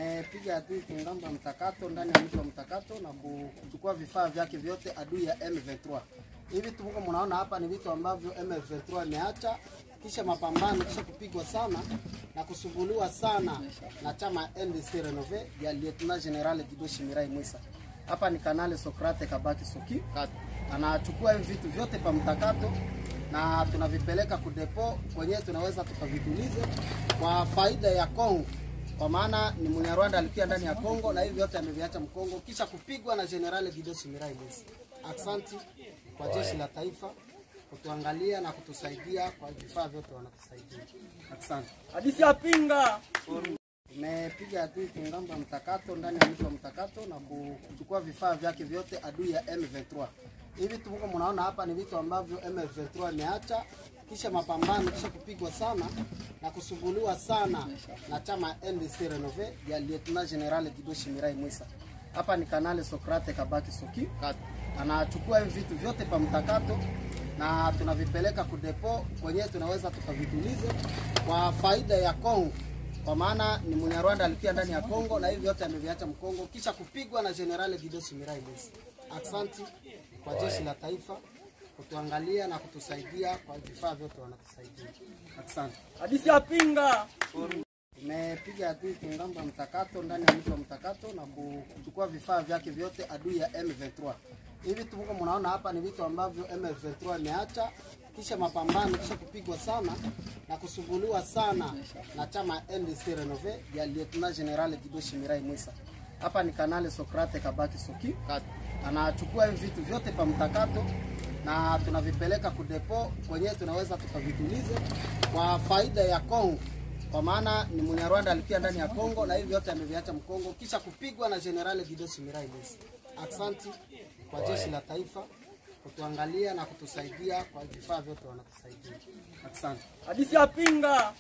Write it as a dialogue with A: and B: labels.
A: Tumepiga adui Kingamba Mtakato ndani ya mji wa Mtakato na kuchukua vifaa vyake vyote adui ya M23. Hivi tuko mnaona hapa ni vitu ambavyo M23 imeacha kisha mapambano kisha kupigwa sana na kusumbuliwa sana na chama NDC Renove ya Lieutenant General Gidoshi Mirai Mwisa. Hapa ni Kanali Sokrate Kabaki Soki. Anachukua hivi vitu vyote pa Mtakato na tunavipeleka kudepo kwenye tunaweza tukavitulize kwa faida ya Kongo. Kwa maana ni Munyarwanda alikuwa ndani ya Kongo na hivi yote ameviacha Mkongo kisha kupigwa na General Gidoshi Mirai Mwisa. Asante kwa jeshi la taifa kutuangalia na kutusaidia kwa vifaa vyote wanatusaidia. Asante.
B: Hadithi ya pinga.
A: Tumepiga adui Kingamba Mtakato ndani ya mji wa Mtakato na kuchukua vifaa vyake vyote adui ya M23. Hivi tuko mnaona hapa ni vitu ambavyo M23 imeacha kisha mapambano kisha kupigwa sana na kusumbuliwa sana na chama NDC Renove ya Lieutenant General Gidoshi Mirai Mwisa. Hapa ni Kanali Sokrate Kabaki Soki. Anachukua hivi vitu vyote pa Mtakato na tunavipeleka kudepo kwenye tunaweza tukavitulize kwa faida ya Kongo. Kwa maana ni Munyarwanda alikuwa ndani ya Kongo na hivi yote ameviacha Mkongo kisha kupigwa na General Gidoshi Mirai Mwisa. Asante kwa jeshi la taifa kutuangalia na kutusaidia kwa vifaa vyote wanatusaidia. Asante.
B: Hadithi ya pinga.
A: Tumepiga adui Kingamba Mtakato ndani ya mji wa Mtakato na kuchukua vifaa vyake vyote adui ya M23. Hivi tuko mnaona hapa ni vitu ambavyo M23 imeacha kisha mapambano kisha kupigwa sana na kusumbuliwa sana na chama NDC Renove ya Lieutenant General Gidoshi Mirai Mwisa. Hapa ni Kanali Sokrate Kabaki Soki. Anachukua hivi vitu vyote pa Mtakato na tunavipeleka kudepo kwenye tunaweza tukavitulize kwa faida ya Kongo. Kwa maana ni Munyarwanda alikuwa ndani ya Kongo na hivi yote ameviacha Mkongo kisha kupigwa na General Gidoshi Mirai Mwisa. Asante kwa jeshi la taifa kutuangalia na kutusaidia kwa vifaa vyote wanatusaidia. Asante.
B: Hadithi ya pinga.